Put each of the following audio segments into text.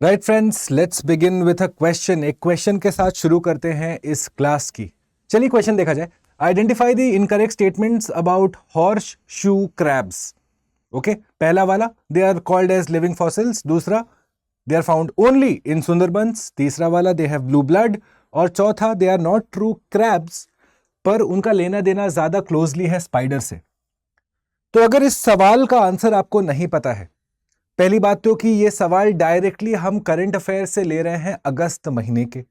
Right friends, let's begin with a question. एक question के साथ शुरू करते हैं इस क्लास की। चलिए क्वेश्चन देखा जाए। Identify the incorrect statements about horse shoe crabs. Okay, पहला वाला, they are called as living fossils. दूसरा, they are found only in Sundarbans. तीसरा वाला, दे हैव ब्लू ब्लड। और चौथा, they are not true crabs, पर उनका लेना देना ज्यादा क्लोजली है स्पाइडर से। तो अगर इस सवाल का आंसर आपको नहीं पता है, पहली बात तो कि ये सवाल डायरेक्टली हम करंट अफेयर से ले रहे हैं अगस्त महीने के,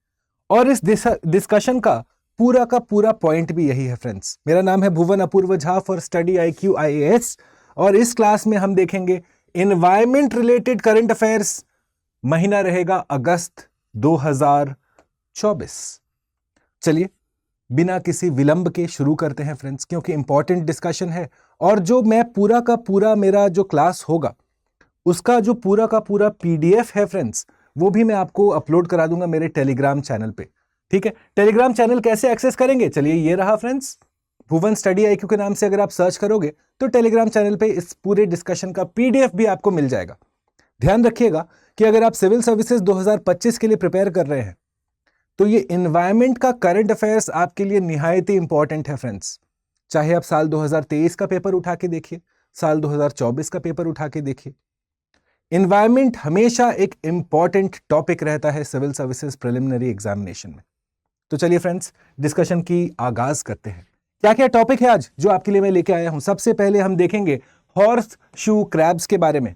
और इस डिस्कशन का पूरा पॉइंट भी यही है फ्रेंड्स। मेरा नाम है Bhuvan Apurva Jha for study IQ IAS, और इस क्लास में हम देखेंगे एनवायरमेंट रिलेटेड करंट अफेयर्स। महीना रहेगा अगस्त 2024। चलिए बिना किसी विलंब के शुरू करते हैं फ्रेंड्स, क्योंकि इंपॉर्टेंट डिस्कशन है। और जो मैं पूरा का पूरा मेरा जो क्लास होगा उसका जो पूरा का पूरा PDF है फ्रेंड्स, वो भी मैं आपको अपलोड करा दूंगा मेरे टेलीग्राम चैनल पे। ठीक है, टेलीग्राम चैनल कैसे एक्सेस करेंगे? चलिए ये रहा फ्रेंड्स, भुवन स्टडी IQ के नाम से अगर आप सर्च करोगे तो टेलीग्राम चैनल पे इस पूरे डिस्कशन का PDF भी आपको मिल जाएगा। ध्यान रखिएगा कि अगर आप सिविल सर्विसेज 2025 के लिए प्रिपेयर कर रहे हैं तो ये एनवायरमेंट का करंट अफेयर्स आपके लिए निहायत ही इंपॉर्टेंट है फ्रेंड्स। चाहे आप साल 2023 का पेपर उठा के देखिए, साल 2024 का पेपर उठा के देखिए, एनवायरमेंट हमेशा एक इंपॉर्टेंट टॉपिक रहता है सिविल सर्विसेज प्रिलिमिनरी एग्जामिनेशन में। तो चलिए फ्रेंड्स, डिस्कशन की आगाज करते हैं। क्या क्या टॉपिक है आज जो आपके लिए मैं लेके आया हूं? सबसे पहले हम देखेंगे हॉर्स शू क्रैब्स के बारे में।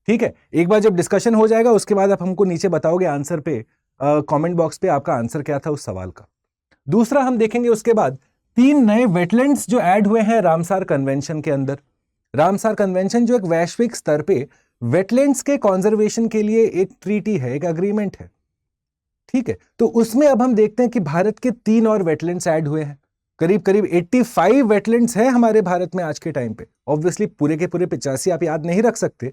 ठीक है, एक बार जब डिस्कशन हो जाएगा उसके बाद आप हमको नीचे बताओगे आंसर पे, कमेंट बॉक्स पे आपका आंसर क्या था उस सवाल का। दूसरा हम देखेंगे उसके बाद 3 नए वेटलैंड्स जो ऐड हुए हैं रामसार कन्वेंशन के अंदर। रामसार कन्वेंशन जो एक वैश्विक स्तर पे वेटलैंड्स के कंजर्वेशन के लिए एक ट्रीटी है, एक अग्रीमेंट है। ठीक है, तो उसमें अब हम देखते हैं कि भारत के 3 और वेटलैंड्स ऐड हुए हैं। करीब करीब 85 वेटलैंड्स हैं हमारे भारत में आज के टाइम पे। ऑब्वियसली पूरे के पूरे 85 आप याद नहीं रख सकते,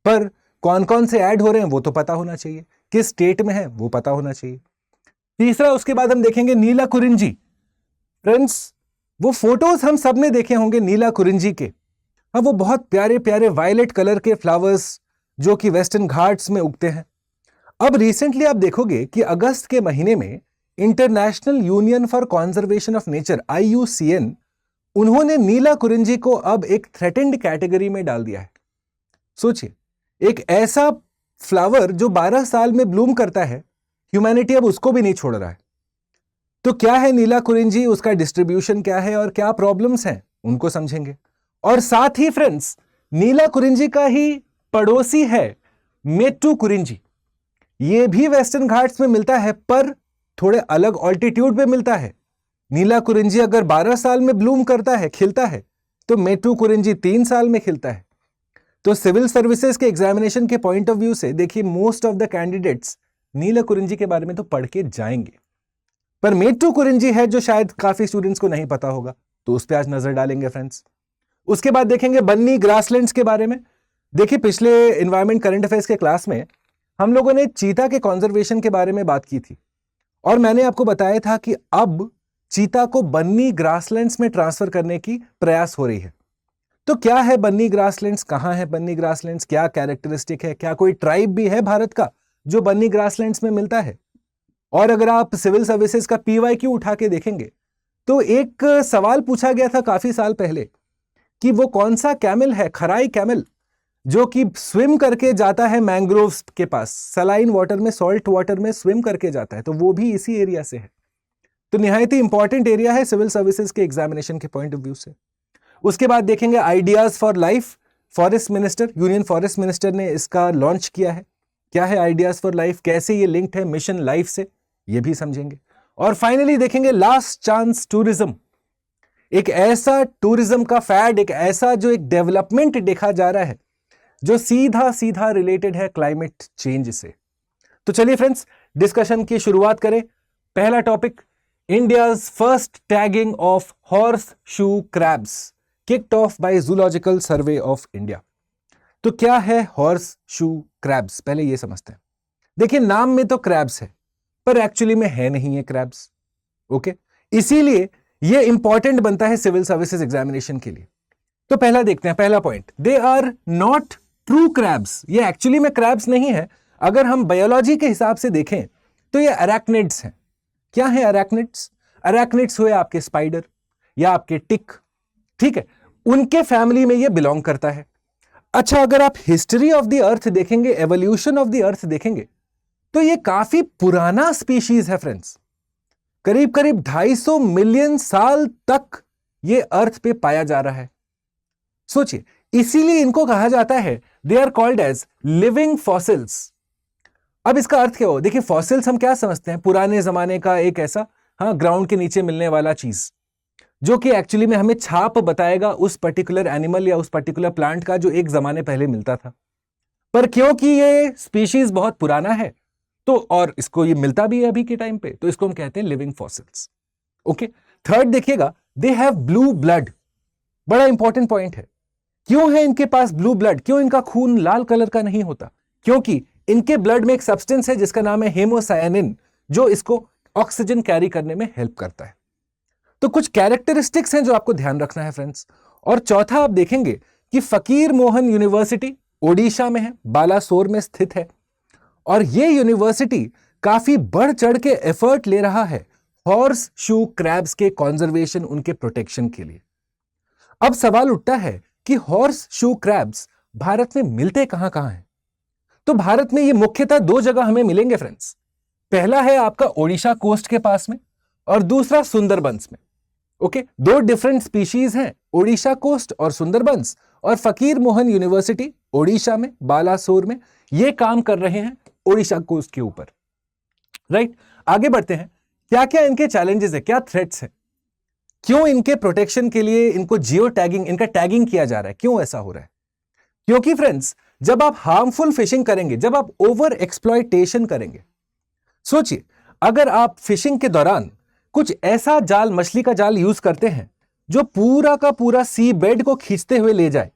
पर कौन कौन से ऐड हो रहे हैं वो तो पता होना चाहिए, किस स्टेट में है वो पता होना चाहिए। तीसरा, उसके बाद हम देखेंगे नीला कुरिंजी। फ्रेंड्स, वो फोटोज हम सब ने देखे होंगे नीला कुरिंजी के। हाँ, वो बहुत प्यारे प्यारे वायलेट कलर के फ्लावर्स जो कि वेस्टर्न घाट्स में उगते हैं। अब रिसेंटली आप देखोगे कि अगस्त के महीने में international union for conservation of nature IUCN, उन्होंने नीला कुरिंजी को अब एक थ्रेटेंड कैटेगरी में डाल दिया है। सोचिए, एक ऐसा फ्लावर जो 12 साल में ब्लूम करता है, ह्यूमैनिटी अब उसको भी नहीं छोड़ रहा है। तो क्या है नीला कुरिंजी, उसका डिस्ट्रीब्यूशन क्या है और क्या प्रॉब्लम्स हैं उनको समझेंगे। और साथ ही फ्रेंड्स, नीला कुरिंजी का ही पड़ोसी है मेट्टू कुरिंजी। यह भी वेस्टर्न घाट्स में मिलता है, पर थोड़े अलग ऑल्टीट्यूड पे मिलता है। नीला कुरिंजी अगर 12 साल में ब्लूम करता है, खिलता है, तो मेट्टू कुरिंजी 3 साल में खिलता है। तो सिविल सर्विसेज के एग्जामिनेशन के पॉइंट ऑफ व्यू से देखिए, मोस्ट ऑफ द कैंडिडेट्स नीला कुरिंजी के बारे में तो पढ़ के जाएंगे, पर मेट्टू कुरिंजी है जो शायद काफी स्टूडेंट्स को नहीं पता होगा, तो उस पर आज नजर डालेंगे फ्रेंड्स। उसके बाद देखेंगे बन्नी ग्रासलैंड्स के बारे में। देखिए, पिछले एनवायरमेंट करंट अफेयर्स के क्लास में हम लोगों ने चीता के कंजर्वेशन के बारे में बात की थी, और मैंने आपको बताया था कि अब चीता को बन्नी ग्रासलैंड्स में ट्रांसफर करने की प्रयास हो रही है। तो क्या है बन्नी ग्रासलैंड्स, कहां है बन्नी ग्रासलैंड्स, क्या कैरेक्टरिस्टिक है, क्या कोई ट्राइब भी है भारत का जो बन्नी ग्रासलैंड्स में मिलता है? और अगर आप सिविल सर्विसेज का PYQ उठा के देखेंगे तो एक सवाल पूछा गया था काफी साल पहले कि वो कौन सा कैमल है, खराई कैमल, जो कि स्विम करके जाता है मैंग्रोव्स के पास, सलाइन वाटर में, सॉल्ट वाटर में स्विम करके जाता है, तो वो भी इसी एरिया से है। तो निहायत ही इंपॉर्टेंट एरिया है सिविल सर्विसेज के एग्जामिनेशन के पॉइंट ऑफ व्यू से। उसके बाद देखेंगे ideas for life. Forest minister, union forest minister ने इसका लॉन्च किया है। क्या है आइडियाज फॉर लाइफ, कैसे ये लिंक्ड है मिशन लाइफ से, ये भी समझेंगे। और फाइनली देखेंगे लास्ट चांस टूरिज्म। एक ऐसा टूरिज्म का फैड, एक ऐसा जो एक डेवलपमेंट देखा जा रहा है जो सीधा सीधा रिलेटेड है क्लाइमेट चेंज से। तो चलिए फ्रेंड्स, डिस्कशन की शुरुआत करें। पहला topic, India's first tagging of horse shoe crabs kicked off by zoological survey of India. तो क्या है हॉर्स शू क्रैब्स, पहले ये समझते हैं। देखिए, नाम में तो क्रैब्स है, पर एक्चुअली में है नहीं है क्रैब्स। ओके, इसीलिए ये इंपॉर्टेंट बनता है सिविल सर्विसेज एग्जामिनेशन के लिए। तो पहला देखते हैं, पहला point, they are not true crabs. ये एक्चुअली में क्रैब्स नहीं है। अगर हम बायोलॉजी के हिसाब से देखें तो ये अरैक्निड्स हैं। क्या है अरैक्निड्स? अरैक्निड्स हुए आपके स्पाइडर या आपके टिक, ठीक है, उनके फैमिली में ये बिलोंग करता है। अच्छा, अगर आप हिस्ट्री ऑफ द अर्थ देखेंगे, एवोल्यूशन ऑफ द अर्थ देखेंगे, तो ये काफी पुराना स्पीशीज है फ्रेंड्स। करीब करीब 250 मिलियन साल तक ये अर्थ पे पाया जा रहा है। सोचिए, इसीलिए इनको कहा जाता है, they are called as living fossils. अब इसका अर्थ क्या हो? देखिए, फॉसिल्स हम क्या समझते हैं? पुराने जमाने का एक ऐसा, ग्राउंड के नीचे मिलने वाला चीज जो कि एक्चुअली में हमें छाप बताएगा उस पर्टिकुलर एनिमल या उस पर्टिकुलर प्लांट का जो एक जमाने पहले मिलता था। पर क्योंकि ये स्पीशीज बहुत पुराना है तो, और इसको ये मिलता भी है अभी के टाइम पे, तो इसको हम कहते हैं लिविंग फॉसिल्स। ओके, थर्ड देखिएगा, दे हैव ब्लू ब्लड। बड़ा इंपॉर्टेंट पॉइंट है। क्यों है इनके पास ब्लू ब्लड? क्यों इनका खून लाल कलर का नहीं होता? क्योंकि इनके ब्लड में एक सब्सटेंस है जिसका नाम है हेमोसायनिन, जो इसको ऑक्सीजन कैरी करने में हेल्प करता है। तो कुछ कैरेक्टरिस्टिक्स हैं जो आपको ध्यान रखना है फ्रेंड्स। और चौथा, आप देखेंगे कि फकीर मोहन यूनिवर्सिटी ओडिशा में है, बालासोर में स्थित है, और यह यूनिवर्सिटी काफी बढ़ चढ़ के एफर्ट ले रहा है हॉर्स शू क्रैब्स के कंजर्वेशन, उनके प्रोटेक्शन के लिए। अब सवाल उठता है कि हॉर्स शू क्रैब्स भारत में मिलते कहां कहां हैं? तो भारत में ये मुख्यतः दो जगह हमें मिलेंगे फ्रेंड्स। पहला है आपका ओडिशा कोस्ट के पास में, और दूसरा सुंदरबंस में। ओके, दो डिफरेंट स्पीशीज हैं, ओडिशा कोस्ट और सुंदरबंस, और फकीर मोहन यूनिवर्सिटी ओडिशा में, बालासोर में, ये काम कर रहे हैं ओडिशा कोस्ट के ऊपर। राइट, आगे बढ़ते हैं। क्या क्या इनके चैलेंजेस है, क्या थ्रेट्स है, क्यों इनके प्रोटेक्शन के लिए इनको जियो टैगिंग, इनका टैगिंग किया जा रहा है, क्यों ऐसा हो रहा है? क्योंकि फ्रेंड्स, जब आप हार्मफुल फिशिंग करेंगे, जब आप ओवर एक्सप्लॉयटेशन करेंगे, सोचिए, अगर आप फिशिंग के दौरान कुछ ऐसा जाल, मछली का जाल यूज करते हैं जो पूरा का पूरा सी बेड को खींचते हुए ले जाए,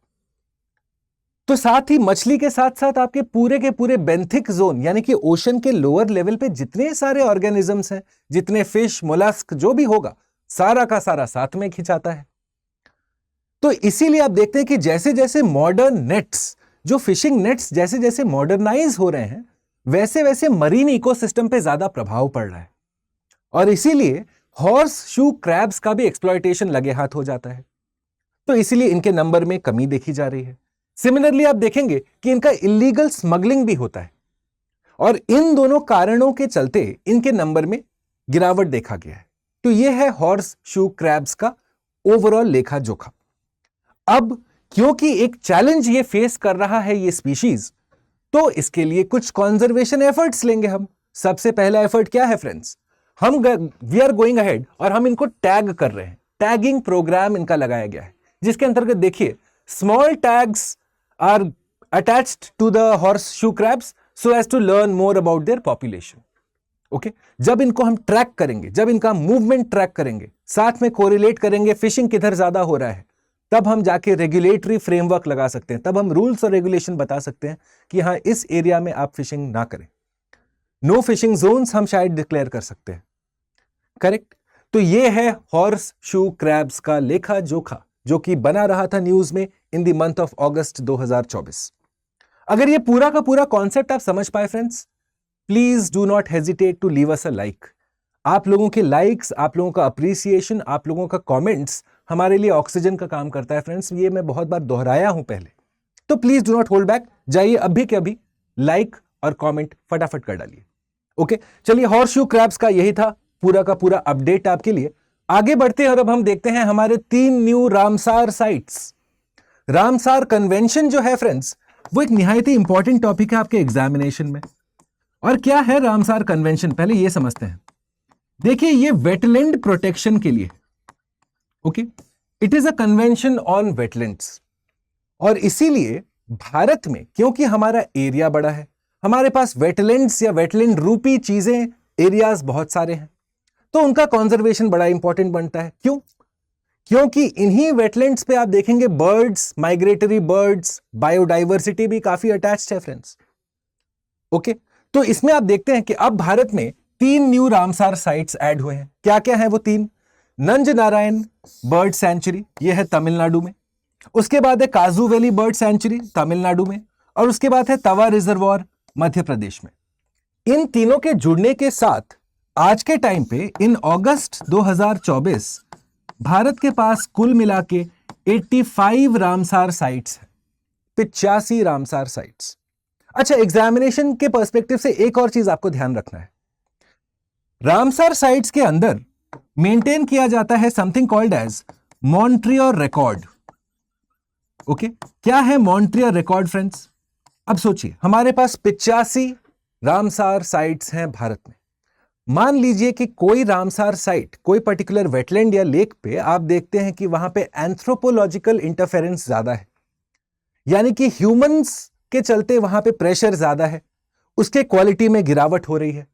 तो साथ ही मछली के साथ साथ आपके पूरे के पूरे बेंथिक जोन, यानी कि ओशन के लोअर लेवल पे जितने सारे ऑर्गेनिजम्स हैं, जितने फिश, मोलस्क, जो भी होगा, सारा का सारा साथ में खिंचाता है। तो इसीलिए आप देखते हैं कि जैसे जैसे मॉडर्न नेट्स, जो फिशिंग नेट्स जैसे जैसे मॉडर्नाइज हो रहे हैं, वैसे वैसे मरीन इकोसिस्टम पे ज्यादा प्रभाव पड़ रहा है, और इसीलिए हॉर्स शू क्रैब्स का भी एक्सप्लॉयटेशन लगे हाथ हो जाता है। तो इसीलिए इनके नंबर में कमी देखी जा रही है। सिमिलरली आप देखेंगे कि इनका इलीगल स्मगलिंग भी होता है, और इन दोनों कारणों के चलते इनके नंबर में गिरावट देखा गया है। तो यह है हॉर्स शू क्रैब्स का ओवरऑल लेखा जोखा। अब क्योंकि एक चैलेंज ये फेस कर रहा है ये स्पीशीज, तो इसके लिए कुछ कंजर्वेशन एफर्ट्स लेंगे हम। सबसे पहला एफर्ट क्या है friends? We are going ahead और हम इनको टैग कर रहे हैं। टैगिंग प्रोग्राम इनका लगाया गया है, जिसके अंतर्गत देखिए, small tags are attached to the horse shoe crabs so as to learn more about their population. Okay, जब इनको हम ट्रैक करेंगे, जब इनका मूवमेंट ट्रैक करेंगे, साथ में कोरिलेट करेंगे फिशिंग किधर ज्यादा हो रहा है, तब हम जाके रेगुलेटरी फ्रेमवर्क लगा सकते हैं, तब हम रूल्स और रेगुलेशन बता सकते हैं कि हाँ, इस एरिया में आप फिशिंग ना करें। नो फिशिंग जोन्स हम शायद डिक्लेयर कर सकते हैं। करेक्ट? तो ये है हॉर्स शू क्रैब्स का लेखा जोखा, जो कि बना रहा था न्यूज में इन द मंथ ऑफ अगस्त 2024। अगर ये पूरा का पूरा कॉन्सेप्ट आप समझ पाए friends, please do not hesitate to leave us a like. आप लोगों के लाइक्स, आप लोगों का अप्रिसिएशन, आप लोगों का कमेंट्स हमारे लिए ऑक्सीजन का काम करता है फ्रेंड्स। ये मैं बहुत बार दोहराया हूं पहले, तो please do not hold back. जाइए अभी के अभी लाइक और कमेंट फटाफट कर डालिए। ओके, चलिए, हॉर्सशू क्रैब्स का यही था पूरा का पूरा अपडेट आपके लिए। आगे बढ़ते हैं और अब हम देखते हैं हमारे 3 new Ramsar sites. Ramsar convention जो है फ्रेंड्स, वो एक निहायत ही इंपॉर्टेंट टॉपिक है आपके एग्जामिनेशन में। और क्या है रामसार कन्वेंशन, पहले ये समझते हैं। देखिए, ये वेटलैंड प्रोटेक्शन के लिए, okay, it is a convention on wetlands. और इसीलिए भारत में, क्योंकि हमारा एरिया बड़ा है, हमारे पास वेटलैंड्स या वेटलैंड रूपी चीजें, एरियाज बहुत सारे हैं, तो उनका कंजर्वेशन बड़ा इंपॉर्टेंट बनता है। क्यों? क्योंकि इन्हीं वेटलैंड्स पे आप देखेंगे बर्ड्स, माइग्रेटरी बर्ड्स, बायोडाइवर्सिटी भी काफी अटैच्ड है फ्रेंड्स। ओके, तो इसमें आप देखते हैं कि अब भारत में 3 न्यू रामसार साइट्स ऐड हुए हैं। क्या क्या है वो 3? नंज नारायण बर्ड सेंचुरी, ये है तमिलनाडु में। उसके बाद है काजू वैली बर्ड सेंचुरी, तमिलनाडु में। और उसके बाद है तवा रिजर्वॉर, मध्य प्रदेश में। इन तीनों के जुड़ने के साथ आज के टाइम पे इन अगस्त 2024 भारत के पास कुल मिला के 85 रामसार साइट्स है, 85 रामसार साइट्स। अच्छा, एग्जामिनेशन के पर्सपेक्टिव से एक और चीज आपको ध्यान रखना है। रामसार साइट्स के अंदर मेंटेन किया जाता है something called as Montreal record. Okay, क्या है मॉन्ट्रियल रिकॉर्ड फ्रेंड्स? अब सोचिए, हमारे पास 85 रामसार साइट्स हैं भारत में। मान लीजिए कि कोई रामसार साइट, कोई पर्टिकुलर वेटलैंड या लेक पे आप देखते हैं कि वहां पे एंथ्रोपोलॉजिकल इंटरफेरेंस ज्यादा है, यानी कि ह्यूमंस के चलते वहां पे प्रेशर ज्यादा है, उसके क्वालिटी में गिरावट हो रही है,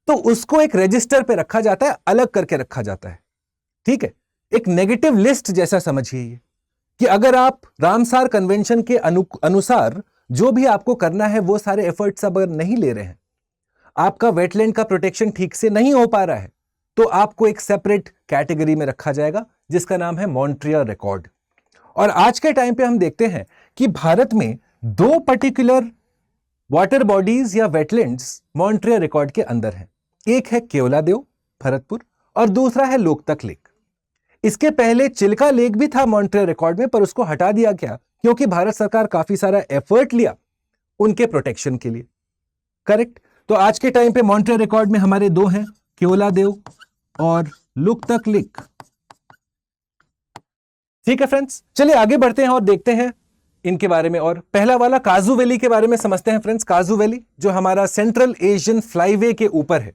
तो उसको एक रजिस्टर पे रखा जाता है, अलग करके रखा जाता है। ठीक है, एक नेगेटिव लिस्ट जैसा समझिए ये, कि अगर आप रामसार कन्वेंशन के अनुसार जो भी आपको करना है वो सारे एफर्ट्स अगर नहीं ले रहे हैं, आपका वेटलैंड का प्रोटेक्शन ठीक से नहीं हो पा रहा है, तो आपको एक सेपरेट कैटेगरी में रखा जाएगा जिसका नाम है मॉन्ट्रियल रिकॉर्ड। और आज के टाइम पे हम देखते हैं कि भारत में दो पर्टिकुलर वाटर बॉडीज या वेटलैंड्स मॉन्ट्रियल रिकॉर्ड के अंदर हैं। एक है केवलादेव भरतपुर और दूसरा है लोकतक लेक। इसके पहले चिल्का लेक भी था मॉन्ट्रियल रिकॉर्ड में, पर उसको हटा दिया गया क्योंकि भारत सरकार काफी सारा एफर्ट लिया उनके प्रोटेक्शन के लिए। करेक्ट? तो आज के टाइम पे मॉन्ट्रियल रिकॉर्ड में हमारे दो हैं, केवलादेव और लोकतक लेक। ठीक है फ्रेंड्स, चलिए आगे बढ़ते हैं और देखते हैं इनके बारे में। और पहला वाला काजू वैली के बारे में समझते हैं फ्रेंड्स। काजू वैली जो हमारा सेंट्रल एशियन फ्लाईवे के ऊपर है।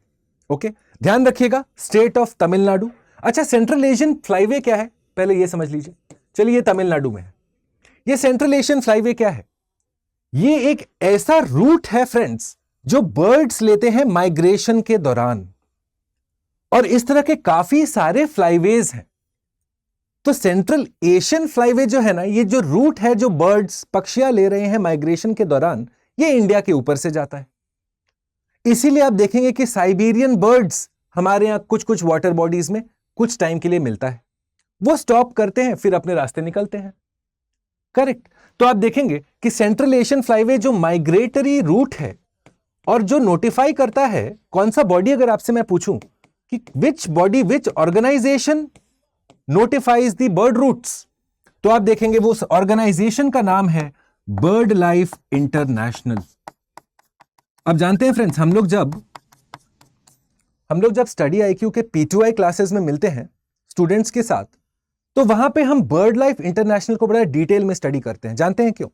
ओके, ध्यान रखिएगा, स्टेट ऑफ तमिलनाडु। अच्छा, सेंट्रल एशियन फ्लाईवे क्या है पहले ये समझ लीजिए। चलिए, ये तमिलनाडु में है। ये सेंट्रल एशियन फ्लाईवे क्या है? ये एक ऐसा रूट है फ्रेंड्स जो बर्ड्स लेते हैं माइग्रेशन के दौरान, और इस तरह के काफी सारे फ्लाईवेज हैं। तो सेंट्रल एशियन फ्लाईवे जो है ना, ये जो रूट है जो बर्ड्स पक्षियां ले रहे हैं माइग्रेशन के दौरान, ये इंडिया के ऊपर से जाता है। इसीलिए आप देखेंगे कि साइबेरियन बर्ड्स हमारे यहां कुछ कुछ वाटर बॉडीज में कुछ टाइम के लिए मिलता है, वो स्टॉप करते हैं फिर अपने रास्ते निकलते हैं। करेक्ट? तो आप देखेंगे कि सेंट्रल एशियन फ्लाईवे जो माइग्रेटरी रूट है और जो नोटिफाई करता है, कौन सा बॉडी, अगर आपसे मैं पूछूं कि which body, which organisation notifies the bird routes, तो आप देखेंगे वो ऑर्गेनाइजेशन का नाम है बर्ड लाइफ इंटरनेशनल। अब जानते हैं फ्रेंड्स, हम लोग जब स्टडी आईक्यू के P2I क्लासेस में मिलते हैं स्टूडेंट्स के साथ, तो वहां पे हम बर्ड लाइफ इंटरनेशनल को बड़ा डिटेल में स्टडी करते हैं। जानते हैं क्यों?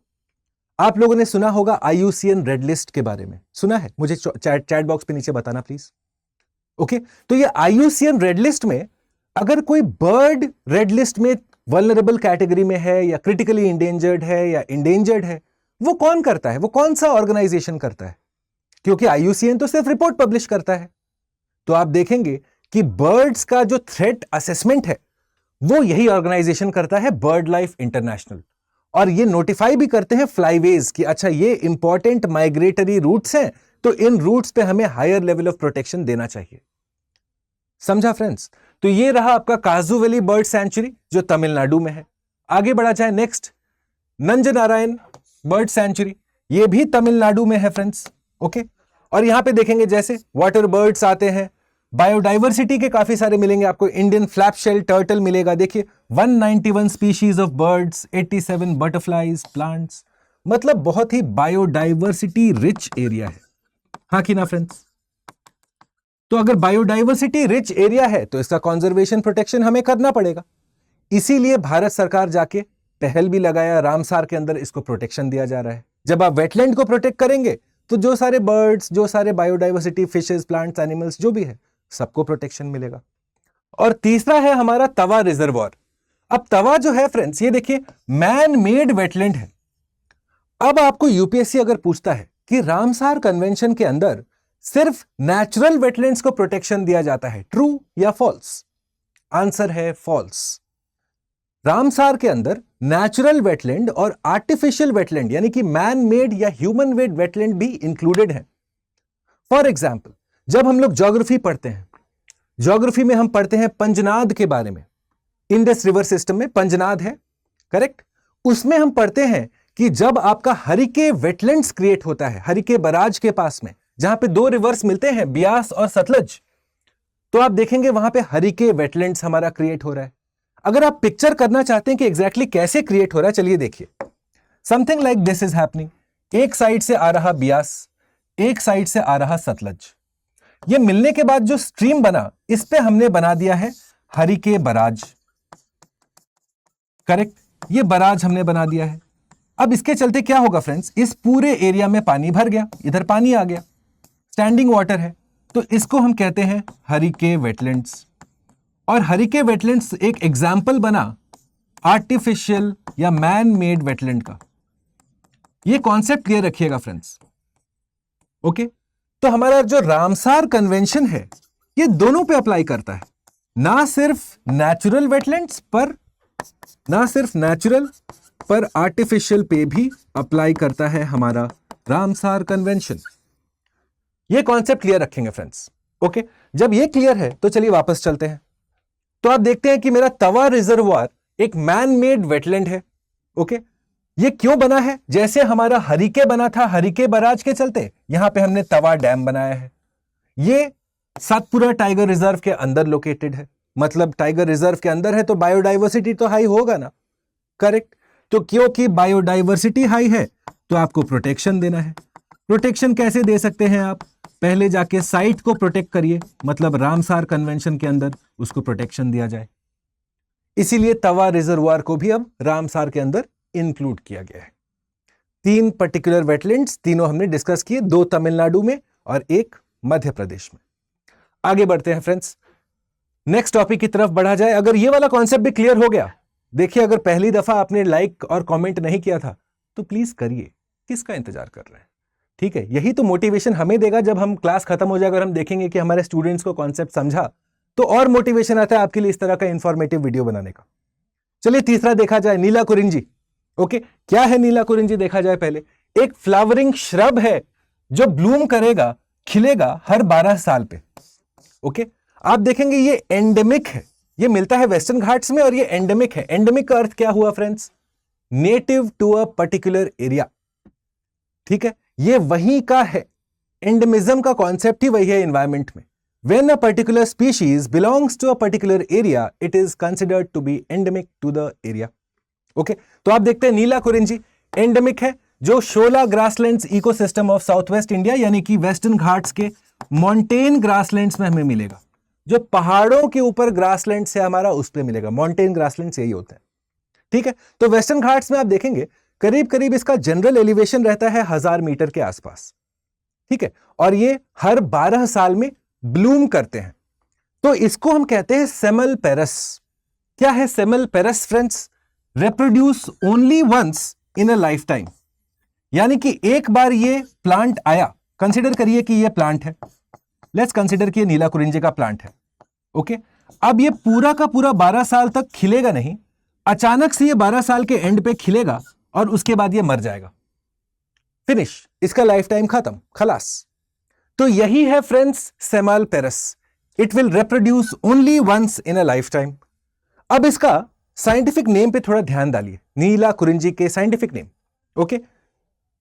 आप लोगों ने सुना होगा IUCN रेड लिस्ट के बारे में, सुना है? मुझे चैट बॉक्स पे नीचे बताना प्लीज। ओके, तो ये IUCN रेड लिस्ट में अगर कोई बर्ड रेड लिस्ट में वल्नरेबल कैटेगरी में है या क्रिटिकली इंडेंजर्ड है या इंडेंजर्ड है, वो कौन करता है? वो कौन सा ऑर्गेनाइजेशन करता है? क्योंकि IUCN तो सिर्फ रिपोर्ट पब्लिश करता है। तो आप देखेंगे कि बर्ड्स का जो थ्रेट असेसमेंट है वो यही ऑर्गेनाइजेशन करता है, बर्ड लाइफ इंटरनेशनल। और ये नोटिफाई भी करते हैं फ्लाईवेज कि अच्छा, ये इंपॉर्टेंट माइग्रेटरी रूट्स हैं, तो इन रूट्स पे हमें हायर लेवल ऑफ प्रोटेक्शन देना चाहिए। समझा फ्रेंड्स? तो ये रहा आपका काजू वैली बर्ड सेंचुरी जो तमिलनाडु में है। आगे बढ़ा जाए, नेक्स्ट नंजनारायण बर्ड सेंचुरी, ये भी तमिलनाडु में है फ्रेंड्स। ओके, और यहां पे देखेंगे जैसे वाटर बर्ड्स आते हैं, बायोडाइवर्सिटी के काफी सारे मिलेंगे आपको। इंडियन फ्लैपशेल टर्टल मिलेगा, देखिए 191 species of birds, 87 butterflies, plants, मतलब बहुत ही बायोडाइवर्सिटी रिच एरिया है। हाँ कि ना फ्रेंड्स? तो अगर बायोडाइवर्सिटी रिच एरिया है तो इसका कंजर्वेशन प्रोटेक्शन हमें करना पड़ेगा। इसीलिए भारत सरकार जाके पहल भी लगाया, रामसार के अंदर इसको प्रोटेक्शन दिया जा रहा है। जब आप वेटलैंड को प्रोटेक्ट करेंगे तो जो सारे बर्ड्स, जो सारे बायोडाइवर्सिटी, फिशेस, प्लांट्स, एनिमल्स जो भी है, सबको प्रोटेक्शन मिलेगा। और तीसरा है हमारा तवा रिजर्वॉयर। अब तवा जो है फ्रेंड्स, ये देखिए मैन मेड वेटलैंड है। अब आपको यूपीएससी अगर पूछता है कि रामसार कन्वेंशन के अंदर सिर्फ नेचुरल वेटलैंड्स को प्रोटेक्शन दिया जाता है, ट्रू या फॉल्स? आंसर है फॉल्स। रामसार के अंदर नेचुरल वेटलैंड और आर्टिफिशियल वेटलैंड यानी कि मैन मेड या ह्यूमन मेड वेटलैंड भी इंक्लूडेड है। फॉर एग्जाम्पल, जब हम लोग ज्योग्राफी पढ़ते हैं, ज्योग्राफी में हम पढ़ते हैं पंजनाद के बारे में। इंडस रिवर सिस्टम में पंजनाद है, करेक्ट? उसमें हम पढ़ते हैं कि जब आपका हरिके वेटलैंड्स क्रिएट होता है, हरिके बराज के पास में, जहां पे दो रिवर्स मिलते हैं, ब्यास और सतलज, तो आप देखेंगे वहां पे हरिके वेटलैंड्स हमारा क्रिएट हो रहा है। अगर आप पिक्चर करना चाहते हैं कि एग्जैक्टली कैसे क्रिएट हो रहा है, चलिए देखिए। Something like this is happening. एक साइड से आ रहा ब्यास, एक साइड से आ रहा सतलज। ये मिलने के बाद जो स्ट्रीम बना, इस पे हमने बना दिया है हरिके बराज। करेक्ट, ये बराज हमने बना दिया है। अब इसके चलते क्या होगा फ्रेंड्स, इस पूरे एरिया में पानी भर गया, इधर पानी आ गया, स्टैंडिंग वाटर है, तो इसको हम कहते हैं हरिके वेटलैंड्स। और हरिके वेटलैंड्स एक एग्जाम्पल बना आर्टिफिशियल या मैन मेड वेटलैंड का। ये कॉन्सेप्ट क्लियर रखिएगा फ्रेंड्स। ओके, तो हमारा जो रामसार कन्वेंशन है ये दोनों पे अप्लाई करता है, ना सिर्फ नेचुरल वेटलैंड्स पर, ना सिर्फ नेचुरल पर आर्टिफिशियल पे भी अप्लाई करता है हमारा रामसार कन्वेंशन। ये कॉन्सेप्ट क्लियर रखेंगे फ्रेंड्स। ओके, जब ये क्लियर है तो चलिए वापस चलते हैं। तो आप देखते हैं कि मेरा तवा रिजर्वॉयर एक मैन मेड वेटलैंड है। ओके, ये क्यों बना है? जैसे हमारा हरिके बना था, हरिके बराज के चलते यहां पे हमने तवा डैम बनाया है। ये सातपुरा टाइगर रिजर्व के अंदर लोकेटेड है, मतलब टाइगर रिजर्व के अंदर है तो बायोडाइवर्सिटी तो हाई होगा ना। करेक्ट, तो क्योंकि बायोडाइवर्सिटी हाई है तो आपको प्रोटेक्शन देना है। प्रोटेक्शन कैसे दे सकते हैं आप? पहले जाके साइट को प्रोटेक्ट करिए, मतलब रामसार कन्वेंशन के अंदर उसको प्रोटेक्शन दिया जाए। इसीलिए तवा रिजर्वॉयर को भी अब रामसार के अंदर इंक्लूड किया गया है। 3 पर्टिकुलर वेटलैंड्स, तीनों हमने डिस्कस किए, 2 तमिलनाडु में और 1 मध्य प्रदेश में। आगे बढ़ते हैं फ्रेंड्स, नेक्स्ट टॉपिक की तरफ बढ़ा जाए। अगर ये वाला कॉन्सेप्ट भी क्लियर हो गया, देखिए अगर पहली दफा आपने लाइक और कमेंट नहीं किया था तो प्लीज करिए, किसका इंतजार कर रहे हैं? ठीक है, यही तो मोटिवेशन हमें देगा। जब हम क्लास खत्म हो जाएगा और हम देखेंगे कि हमारे स्टूडेंट्स को कॉन्सेप्ट समझा, तो और मोटिवेशन आता है आपके लिए इस तरह का इंफॉर्मेटिव वीडियो बनाने का। चलिए तीसरा देखा जाए, नीला कुरिंजी। ओके, क्या है नीला कुरिंजी देखा जाए पहले। एक फ्लावरिंग श्रब है जो ब्लूम करेगा, खिलेगा हर 12 साल पे। ओके, आप देखेंगे ये एंडेमिक है, ये मिलता है वेस्टर्न घाट्स में और ये एंडेमिक है। एंडेमिक का अर्थ क्या हुआ friends? Native to a particular area. ठीक है, ये वहीं का है। एंडेमिज्म का कॉन्सेप्ट ही वही है एनवायरमेंट में। When a particular species belongs to a particular area, it is considered to be endemic to the area. ओके, तो आप देखते हैं नीला कुरिंजी एंडेमिक है, जो Shola grasslands ecosystem of south west India यानी कि वेस्टर्न घाट्स के मॉन्टेन ग्रासलैंड्स में हमें मिलेगा। जो पहाड़ों के ऊपर ग्रासलैंड से हमारा उस पे मिलेगा, मॉन्टेन ग्रासलैंड्स यही होते हैं। ठीक है, तो वेस्टर्न घाट्स में आप देखेंगे करीब करीब इसका जनरल एलिवेशन रहता है 1000 मीटर के आसपास। ठीक है, और ये हर 12 साल में ब्लूम करते हैं, तो इसको हम कहते हैं सेमल्पेरस। क्या है semelparous friends? Reproduce only once in a lifetime, यानी कि एक बार ये प्लांट आया, कंसीडर करिए कि ये प्लांट है, लेट्स कंसीडर कि ये नीला कुरिंजे का प्लांट है। ओके, अब ये पूरा का पूरा 12 साल तक खिलेगा नहीं, अचानक से ये 12 साल के एंड पे खिलेगा और उसके बाद ये मर जाएगा, फिनिश, इसका लाइफ टाइम खत्म, खलास। तो यही है friends semelparous. It will reproduce only once in a lifetime. अब इसका साइंटिफिक नेम पे थोड़ा ध्यान डालिए, नीला कुरिंजी के scientific name. Okay,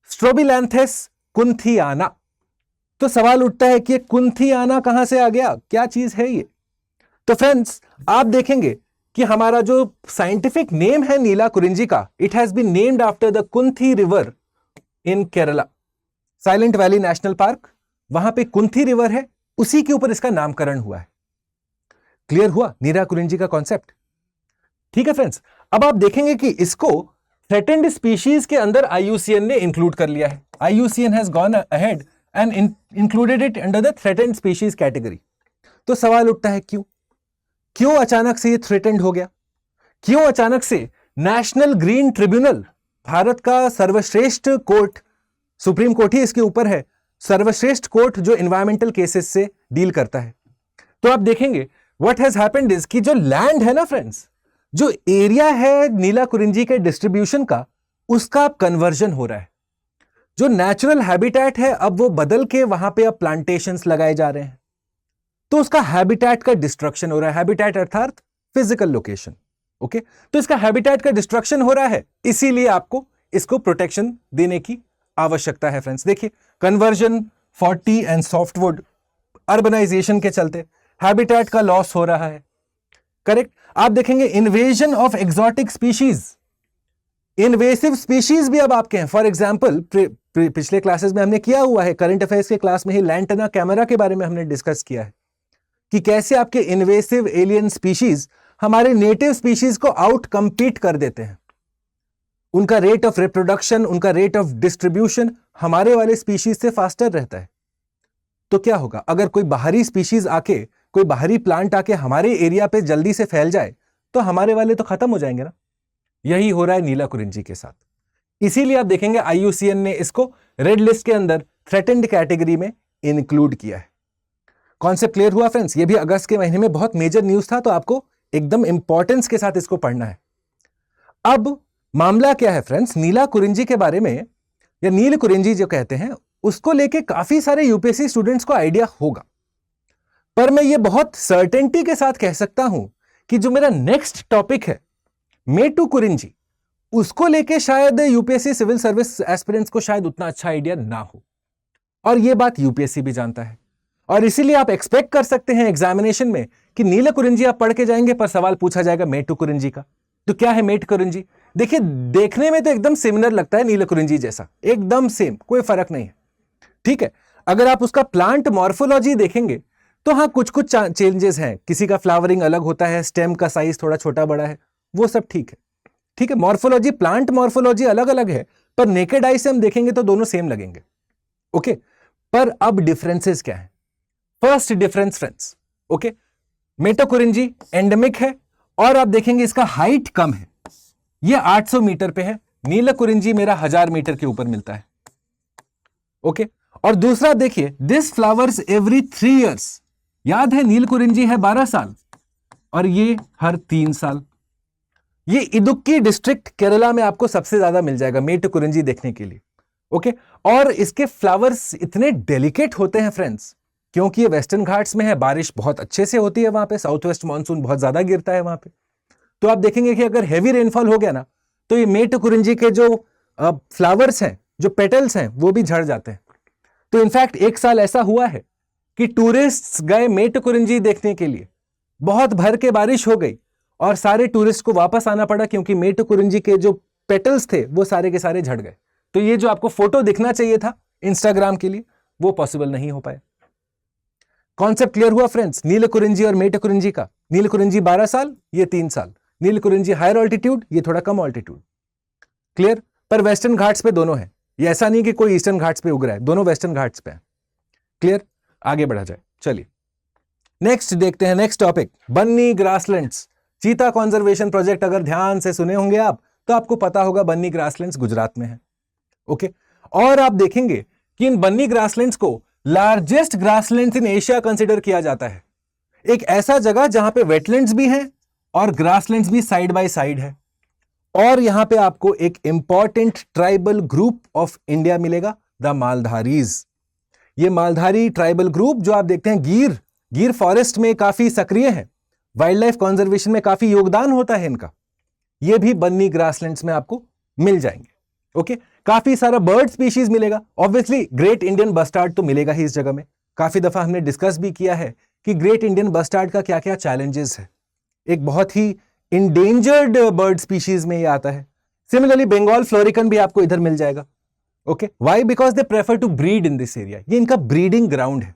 Strobilanthes kunthiana. तो सवाल उठता है कि कुंथियाना कहां से आ गया, क्या चीज है ये? तो फ्रेंड्स आप देखेंगे कि हमारा जो साइंटिफिक नेम है नीला कुरिंजी का, it has been named after the Kunthi river in Kerala. Silent valley national park, वहां पे कुंथी रिवर है, उसी के ऊपर इसका नामकरण हुआ है। क्लियर हुआ नीला कुरिंजी का कॉन्सेप्ट? ठीक है फ्रेंड्स, अब आप देखेंगे कि इसको थ्रेटेंड स्पीशीज के अंदर IUCN ने इंक्लूड कर लिया है। IUCN has gone ahead and included it under the threatened species category. तो सवाल उठता है क्यों अचानक से ये थ्रेटेंड हो गया? क्यों अचानक से नेशनल ग्रीन ट्रिब्यूनल, भारत का सर्वश्रेष्ठ कोर्ट, सुप्रीम कोर्ट ही इसके ऊपर है, सर्वश्रेष्ठ कोर्ट जो एनवायरमेंटल केसेस से डील करता है। तो आप देखेंगे व्हाट हैज हैपेंड इज कि जो लैंड है ना फ्रेंड्स, जो एरिया है नीला कुरिंजी के डिस्ट्रीब्यूशन का, उसका कन्वर्जन हो रहा है। जो नेचुरल हैबिटेट है अब वो बदल के वहां पे अब प्लांटेशंस लगाए जा रहे हैं, तो उसका हैबिटेट का डिस्ट्रक्शन हो रहा है। हैबिटेट अर्थात फिजिकल लोकेशन। ओके, तो इसका हैबिटेट का डिस्ट्रक्शन हो रहा है, इसीलिए आपको इसको प्रोटेक्शन देने की आवश्यकता है फ्रेंड्स। देखिए, conversion for tea and softwood, urbanisation के चलते हैबिटेट का लॉस हो रहा है। करेक्ट। आप देखेंगे invasion of exotic species, invasive species भी अब आपके हैं। फॉर एग्जाम्पल पिछले क्लासेस में हमने किया हुआ है, करंट अफेयर्स के क्लास में ही लैंटना कैमरा के बारे में हमने डिस्कस किया है कि कैसे आपके इन्वेसिव एलियन स्पीशीज हमारे नेटिव स्पीशीज को आउट कंपीट कर देते हैं। उनका रेट ऑफ रिप्रोडक्शन, उनका रेट ऑफ डिस्ट्रीब्यूशन हमारे वाले स्पीशीज से फास्टर रहता है। तो क्या होगा अगर कोई बाहरी स्पीशीज आके, कोई बाहरी प्लांट आके हमारे एरिया पे जल्दी से फैल जाए, तो हमारे वाले तो खत्म हो जाएंगे ना। यही हो रहा है नीला कुरिंजी के साथ। इसीलिए आप देखेंगे IUCN ने इसको रेड लिस्ट के अंदर थ्रेटेंड कैटेगरी में इंक्लूड किया है। कॉन्सेप्ट क्लियर हुआ फ्रेंड्स? ये भी अगस्त के महीने में बहुत मेजर न्यूज था, तो आपको एकदम इंपॉर्टेंस के साथ इसको पढ़ना है। अब मामला क्या है फ्रेंड्स, नीला कुरिंजी के बारे में, या नील कुरिंजी जो कहते हैं, उसको लेके काफी सारे यूपीएससी स्टूडेंट्स को आइडिया होगा, पर मैं ये बहुत सर्टेनिटी के साथ कह सकता हूं कि जो मेरा नेक्स्ट टॉपिक है मेटू कुरिंजी, उसको लेके शायद यूपीएससी सिविल सर्विस एस्पिरेंट्स को शायद उतना अच्छा आइडिया ना हो, और ये बात यूपीएससी भी जानता है। और इसीलिए आप एक्सपेक्ट कर सकते हैं एग्जामिनेशन में कि नीला कुरिंजी आप पढ़ के जाएंगे, पर सवाल पूछा जाएगा मेटू कुरिंजी का। तो क्या है मेट कुरिंजी? देखिए, देखने में तो एकदम सिमिलर लगता है नीला कुरिंजी जैसा, एकदम सेम, कोई फर्क नहीं है। ठीक है, अगर आप उसका प्लांट मॉर्फोलॉजी देखेंगे तो हाँ कुछ कुछ चेंजेस हैं। किसी का फ्लावरिंग अलग होता है, स्टेम का साइज थोड़ा छोटा बड़ा है, वो सब ठीक है। ठीक है, मॉर्फोलॉजी, प्लांट मॉर्फोलॉजी अलग अलग है, पर नेकेड आई से हम देखेंगे तो दोनों सेम लगेंगे। ओके, पर अब डिफरेंसेस क्या है? फर्स्ट डिफरेंस फ्रेंड्स, ओके, मेटो कुरिंजी एंडेमिक है और आप देखेंगे इसका हाइट कम है, ये 800 मीटर पे है। नीला कुरिंजी मेरा 1000 मीटर के ऊपर मिलता है। ओके, और दूसरा देखिए, दिस फ्लावर्स एवरी 3 इयर्स। याद है नील कुरिंजी है 12 साल और ये हर 3 साल। ये इदुक्की डिस्ट्रिक्ट केरला में आपको सबसे ज्यादा मिल जाएगा मेटो कुरिंजी देखने के लिए। ओके, और इसके फ्लावर्स इतने डेलिकेट होते हैं फ्रेंड्स, क्योंकि ये वेस्टर्न घाट्स में है, बारिश बहुत अच्छे से होती है वहां पे, साउथ वेस्ट मानसून बहुत ज्यादा गिरता है वहां पे। तो आप देखेंगे कि अगर हेवी रेनफॉल हो गया ना, तो ये मेटो कुरिंजी के जो फ्लावर्स हैं, जो पेटल्स हैं, वो भी झड़ जाते हैं। तो इनफैक्ट एक साल ऐसा हुआ है कि टूरिस्ट्स गए मेटो कुरिंजी देखने के लिए, बहुत भर के बारिश हो गई और सारे टूरिस्ट को वापस आना पड़ा, क्योंकि मेटो कुरिंजी के जो पेटल्स थे वो सारे के सारे झड़ गए। तो ये जो आपको फोटो दिखना चाहिए था इंस्टाग्राम के लिए, वो पॉसिबल नहीं हो पाया। कॉन्सेप्ट क्लियर हुआ फ्रेंड्स नील कुरिंजी और मेटो कुरिंजी का? नील कुरिंजी 12 साल, ये 3 साल। नील कुरिंजी हायर ऑल्टीट्यूड, ये थोड़ा कम ऑल्टीट्यूड। क्लियर? पर वेस्टर्न घाट्स पे दोनों है, ये ऐसा नहीं कि कोई ईस्टर्न घाट्स पे उग रहा है, दोनों वेस्टर्न घाट्स पे है। क्लियर? आगे बढ़ा जाए, चलिए नेक्स्ट देखते हैं। नेक्स्ट टॉपिक, बन्नी ग्रासलैंड्स चीता कंजर्वेशन प्रोजेक्ट। अगर ध्यान से सुने होंगे आप तो आपको पता होगा बन्नी ग्रासलैंड्स गुजरात में है। ओके, और आप देखेंगे कि इन बन्नी ग्रासलैंड्स को largest grasslands in Asia consider किया जाता है। एक ऐसा जगह जहां पे वेटलैंड्स भी हैं और ग्रासलैंड्स भी साइड बाय साइड है। और यहां पे आपको एक important tribal group of India मिलेगा, द मालधारीज। ये मालधारी ट्राइबल ग्रुप जो आप देखते हैं गिर फॉरेस्ट में काफी सक्रिय है, वाइल्ड लाइफ कंजर्वेशन में काफी योगदान होता है इनका। ये भी बन्नी ग्रासलैंड्स में आपको मिल जाएंगे। ओके, काफी सारा बर्ड स्पीशीज मिलेगा। ऑब्वियसली ग्रेट इंडियन बस्टार्ड तो मिलेगा ही इस जगह में। काफी दफा हमने डिस्कस भी किया है कि ग्रेट इंडियन बस्टार्ड का क्या क्या चैलेंजेस है। एक बहुत ही इंडेंजर्ड बर्ड स्पीशीज में ये आता है। सिमिलरली बंगाल फ्लोरिकन भी आपको इधर मिल जाएगा। Okay, why? Because they prefer to breed in this area. ये इनका ब्रीडिंग ग्राउंड है,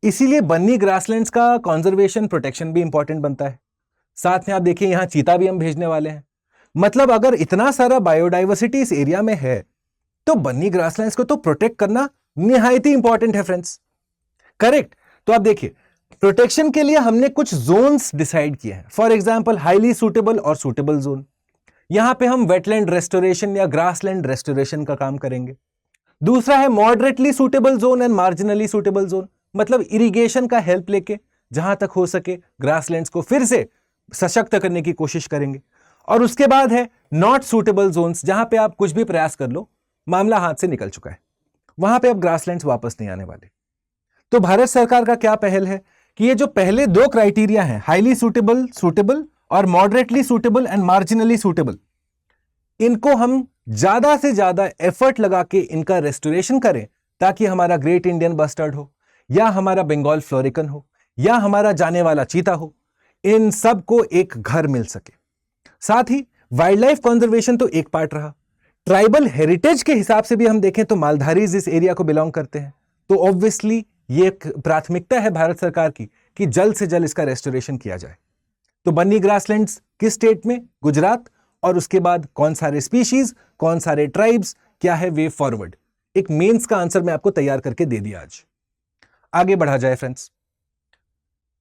इसीलिए बन्नी ग्रासलैंड्स का कंजर्वेशन प्रोटेक्शन भी इंपॉर्टेंट बनता है। साथ में आप देखिए यहां चीता भी हम भेजने वाले हैं। मतलब अगर इतना सारा बायोडाइवर्सिटी इस एरिया में है तो बन्नी ग्रासलैंड्स को तो प्रोटेक्ट करना निहायत ही इंपॉर्टेंट है फ्रेंड्स। करेक्ट? तो आप देखिए प्रोटेक्शन के लिए हमने कुछ जोन्स डिसाइड किए हैं। फॉर एग्जांपल हाईली सूटेबल और सूटेबल जोन। यहां पे हम वेटलैंड रेस्टोरेशन या ग्रासलैंड रेस्टोरेशन का काम करेंगे। दूसरा है moderately suitable zone and marginally suitable zone, मतलब इरिगेशन का हेल्प लेके जहां तक हो सके ग्रासलैंड्स को फिर से सशक्त करने की कोशिश करेंगे। और उसके बाद है नॉट सूटेबल जोन्स, जहां पे आप कुछ भी प्रयास कर लो मामला हाथ से निकल चुका है, वहां पे अब ग्रासलैंड्स वापस नहीं आने वाले। तो भारत सरकार का क्या पहल है कि ये जो पहले 2 क्राइटेरिया हैं, हाईली सूटेबल और moderately suitable and marginally suitable, इनको हम ज्यादा से ज्यादा एफर्ट लगा के इनका रेस्टोरेशन करें, ताकि हमारा ग्रेट इंडियन बस्टर्ड हो, या हमारा बंगाल फ्लोरिकन हो, या हमारा जाने वाला चीता हो, इन सब को एक घर मिल सके। साथ ही वाइल्ड लाइफ कंजर्वेशन तो एक पार्ट रहा, ट्राइबल हेरिटेज के हिसाब से भी हम देखें तो मालधारीज इस एरिया को बिलोंग करते हैं, तो ऑब्वियसली ये एक प्राथमिकता है भारत सरकार की कि जल्द से जल्द इसका रेस्टोरेशन किया जाए। तो बन्नी ग्रासलैंड्स किस स्टेट में? गुजरात। और उसके बाद कौन सारे स्पीशीज, कौन सारे ट्राइब्स, क्या है वे फॉरवर्ड, एक मेंस का आंसर मैं आपको तैयार करके दे दिया आज। आगे बढ़ा जाए फ्रेंड्स।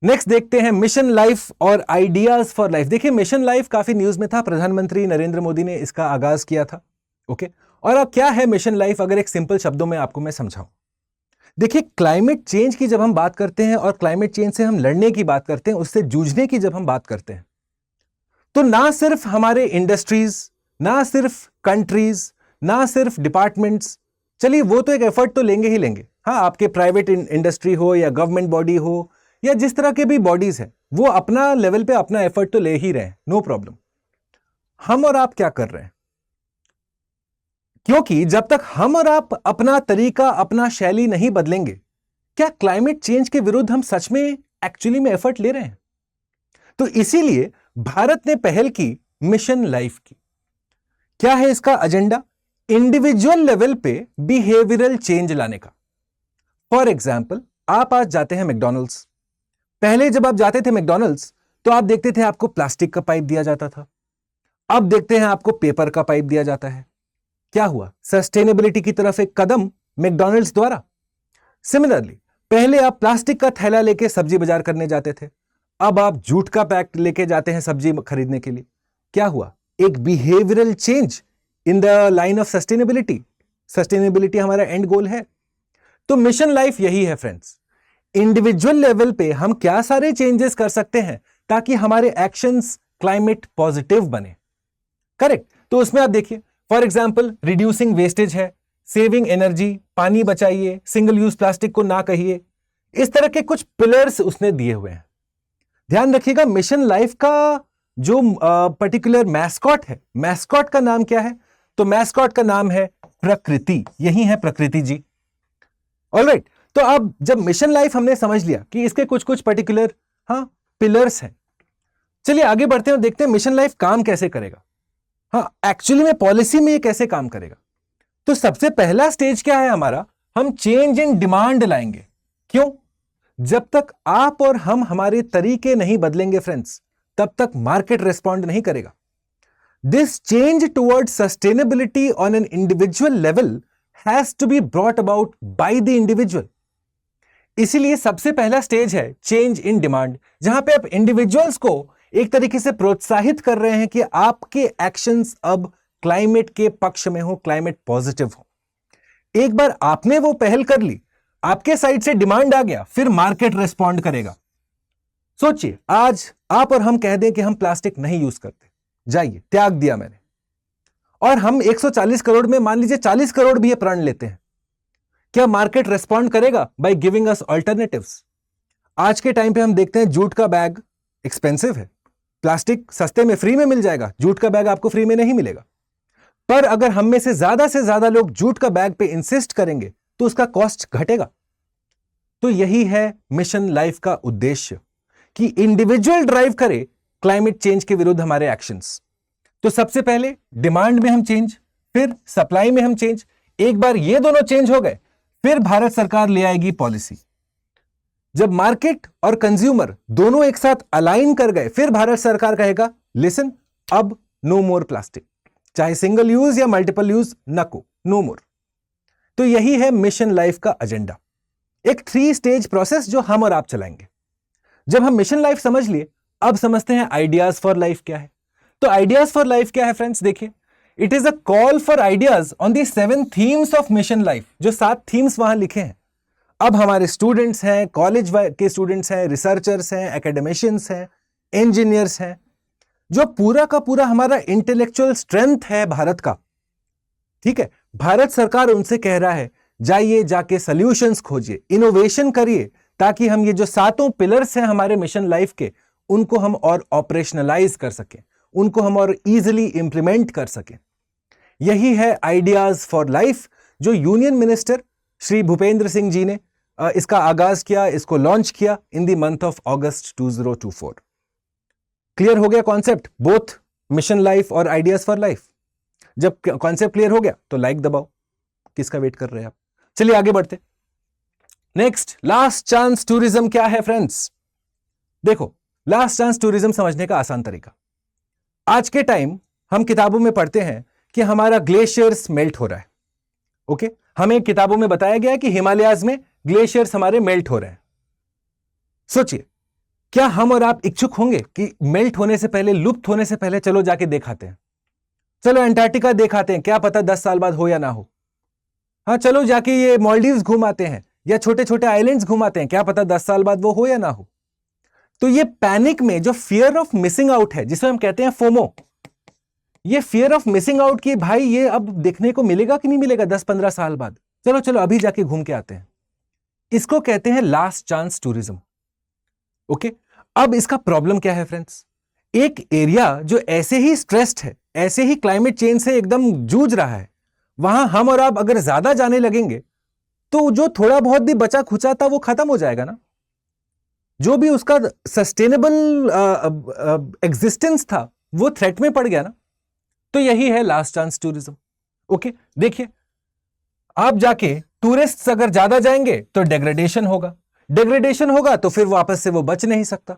नेक्स्ट देखते हैं मिशन लाइफ और आइडियाज फॉर लाइफ। देखिए मिशन लाइफ काफी न्यूज में था, प्रधानमंत्री नरेंद्र मोदी ने इसका आगाज किया था। ओके, और अब क्या है मिशन लाइफ, अगर एक सिंपल शब्दों में आपको मैं समझाऊं। देखिए क्लाइमेट चेंज की जब हम बात करते हैं और क्लाइमेट चेंज से हम लड़ने की बात करते हैं, उससे जूझने की जब हम बात करते हैं, तो ना सिर्फ हमारे इंडस्ट्रीज, ना सिर्फ कंट्रीज, ना सिर्फ डिपार्टमेंट्स, चलिए वो तो एक एफर्ट तो लेंगे ही लेंगे। हाँ, आपके प्राइवेट इंडस्ट्री हो या गवर्नमेंट बॉडी हो या जिस तरह के भी बॉडीज हैं, वो अपना लेवल पे अपना एफर्ट तो ले ही रहे हैं, नो प्रॉब्लम। हम और आप क्या कर रहे हैं? क्योंकि जब तक हम और आप अपना तरीका, अपना शैली नहीं बदलेंगे, क्या क्लाइमेट चेंज के विरुद्ध हम सच में एक्चुअली में एफर्ट ले रहे हैं? तो इसीलिए भारत ने पहल की मिशन लाइफ की। क्या है इसका एजेंडा? इंडिविजुअल लेवल पे बिहेवियरल चेंज लाने का। फॉर एग्जाम्पल, आप आज जाते हैं मैकडॉनल्ड्स। पहले जब आप जाते थे मैकडॉनल्ड्स तो आप देखते थे आपको प्लास्टिक का पाइप दिया जाता था, अब देखते हैं आपको पेपर का पाइप दिया जाता है। क्या हुआ? सस्टेनेबिलिटी की तरफ एक कदम मैकडॉनल्ड्स द्वारा। सिमिलरली, पहले आप प्लास्टिक का थैला लेके सब्जी बाजार करने जाते थे, अब आप जूट का पैक लेके जाते हैं सब्जी खरीदने के लिए। क्या हुआ? एक behavioural change in the line of sustainability. Sustainability हमारा एंड गोल है। तो मिशन लाइफ यही है फ्रेंड्स, इंडिविजुअल लेवल पे हम क्या सारे चेंजेस कर सकते हैं ताकि हमारे एक्शंस क्लाइमेट पॉजिटिव बने। करेक्ट? तो उसमें आप देखिए, फॉर एग्जाम्पल रिड्यूसिंग वेस्टेज है, सेविंग एनर्जी, पानी बचाइए, सिंगल यूज प्लास्टिक को ना कहिए, इस तरह के कुछ पिलर्स उसने दिए हुए हैं। ध्यान रखिएगा, मिशन लाइफ का जो पर्टिकुलर मैस्कॉट है, मैस्कॉट का नाम क्या है? तो मैस्कॉट का नाम है प्रकृति। यही है प्रकृति जी। ऑलराइट, तो अब जब मिशन लाइफ हमने समझ लिया कि इसके कुछ कुछ पर्टिकुलर पिलर्स हैं, चलिए आगे बढ़ते हैं और देखते हैं मिशन लाइफ काम कैसे करेगा। एक्चुअली में पॉलिसी में ये कैसे काम करेगा। तो सबसे पहला स्टेज क्या है हमारा? हम चेंज इन डिमांड लाएंगे। क्यों? जब तक आप और हम हमारे तरीके नहीं बदलेंगे फ्रेंड्स, तब तक मार्केट रिस्पॉन्ड नहीं करेगा। This change towards sustainability on an individual level has to be brought about by the individual. इसीलिए सबसे पहला स्टेज है चेंज इन डिमांड, जहां पे आप इंडिविजुअल्स को एक तरीके से प्रोत्साहित कर रहे हैं कि आपके एक्शंस अब क्लाइमेट के पक्ष में हो, क्लाइमेट पॉजिटिव हो। एक बार आपने वो पहल कर ली, आपके साइड से डिमांड आ गया, फिर मार्केट रिस्पॉन्ड करेगा। सोचिए, आज आप और हम कह दें कि हम प्लास्टिक नहीं यूज करते, जाइए त्याग दिया मैंने, और हम 140 करोड़ में मान लीजिए 40 करोड़ भी ये प्रण लेते हैं, क्या मार्केट रिस्पॉन्ड करेगा? By giving us alternatives. आज के टाइम पे हम देखते हैं जूट का बैग एक्सपेंसिव है, प्लास्टिक सस्ते में फ्री में मिल जाएगा, जूट का बैग आपको फ्री में नहीं मिलेगा। पर अगर हम में से ज्यादा लोग जूट का बैग पे इंसिस्ट करेंगे तो उसका कॉस्ट घटेगा। तो यही है मिशन लाइफ का उद्देश्य, कि इंडिविजुअल ड्राइव करे क्लाइमेट चेंज के विरुद्ध हमारे एक्शंस। तो सबसे पहले डिमांड में हम चेंज, फिर सप्लाई में हम चेंज। एक बार ये दोनों चेंज हो गए, फिर भारत सरकार ले आएगी पॉलिसी। जब मार्केट और कंज्यूमर दोनों एक साथ अलाइन कर गए, फिर भारत सरकार कहेगा लिसन, अब नो मोर प्लास्टिक, चाहे सिंगल यूज या मल्टीपल यूज, नको, नो मोर। तो यही है मिशन लाइफ का एजेंडा, एक 3 स्टेज प्रोसेस जो हम और आप चलाएंगे। जब हम मिशन लाइफ समझ लिए, अब समझते हैं आइडियाज फॉर लाइफ क्या है। तो आइडियाज फॉर लाइफ क्या है फ्रेंड्स? देखिए, it is a call for ideas on the 7 themes of mission life. जो 7 थीम्स वहां लिखे हैं, अब हमारे स्टूडेंट्स हैं, कॉलेज के स्टूडेंट्स हैं, रिसर्चर्स हैं, एकेडमिशियंस हैं, इंजीनियर्स हैं, जो पूरा का पूरा हमारा इंटेलेक्चुअल स्ट्रेंथ है भारत का, ठीक है, भारत सरकार उनसे कह रहा है जाइए, जाके सॉल्यूशंस खोजिए, इनोवेशन करिए, ताकि हम ये जो 7 पिलर्स हैं हमारे मिशन लाइफ के, उनको हम और ऑपरेशनलाइज कर सकें, उनको हम और इजीली इंप्लीमेंट कर सकें। यही है आइडियाज फॉर लाइफ, जो यूनियन मिनिस्टर श्री भूपेंद्र सिंह जी ने इसका आगाज किया, इसको लॉन्च किया in the month of August 2024। Clear हो गया कॉन्सेप्ट, बोथ मिशन लाइफ और आइडियाज फॉर लाइफ? जब कॉन्सेप्ट क्लियर हो गया तो लाइक दबाओ, किसका वेट कर रहे हैं आप? चलिए आगे बढ़ते। नेक्स्ट, लास्ट चांस टूरिज्म क्या है फ्रेंड्स? देखो, लास्ट चांस टूरिज्म समझने का आसान तरीका, आज के टाइम हम किताबों में पढ़ते हैं कि हमारा ग्लेशियर्स मेल्ट हो रहा है। ओके, हमें किताबों में बताया गया है कि हिमालयाज में ग्लेशियर्स हमारे मेल्ट हो रहे हैं। सोचिए, क्या हम और आप इच्छुक होंगे कि मेल्ट होने से पहले, लुप्त होने से पहले, चलो जाके देखाते हैं, चलो अंटार्कटिका देखाते हैं, क्या पता 10 साल बाद हो या ना हो। हाँ, चलो जाके ये मालदीव्स घुमाते हैं या छोटे छोटे आइलैंड्स घुमाते हैं, क्या पता 10 साल बाद वो हो या ना हो। तो ये पैनिक में जो फियर ऑफ मिसिंग आउट है, जिसे हम कहते हैं फोमो, ये फियर ऑफ मिसिंग आउट की, भाई ये अब देखने को मिलेगा कि नहीं मिलेगा 10-15 साल बाद, चलो चलो अभी जाके घूम के आते हैं, इसको कहते हैं लास्ट चांस टूरिज्म। ओके, अब इसका प्रॉब्लम क्या है फ्रेंड्स? एक एरिया जो ऐसे ही स्ट्रेस्ड है, ऐसे ही क्लाइमेट चेंज से एकदम जूझ रहा है, वहां हम और आप अगर ज्यादा जाने लगेंगे तो जो थोड़ा बहुत भी बचा खुचा था वो खत्म हो जाएगा ना, जो भी उसका सस्टेनेबल एग्जिस्टेंस था वो थ्रेट में पड़ गया ना। तो यही है लास्ट चांस टूरिज्म। ओके, देखिए, आप जाके टूरिस्ट्स अगर ज्यादा जाएंगे तो डेग्रेडेशन होगा, डेग्रेडेशन होगा तो फिर वापस से वो बच नहीं सकता।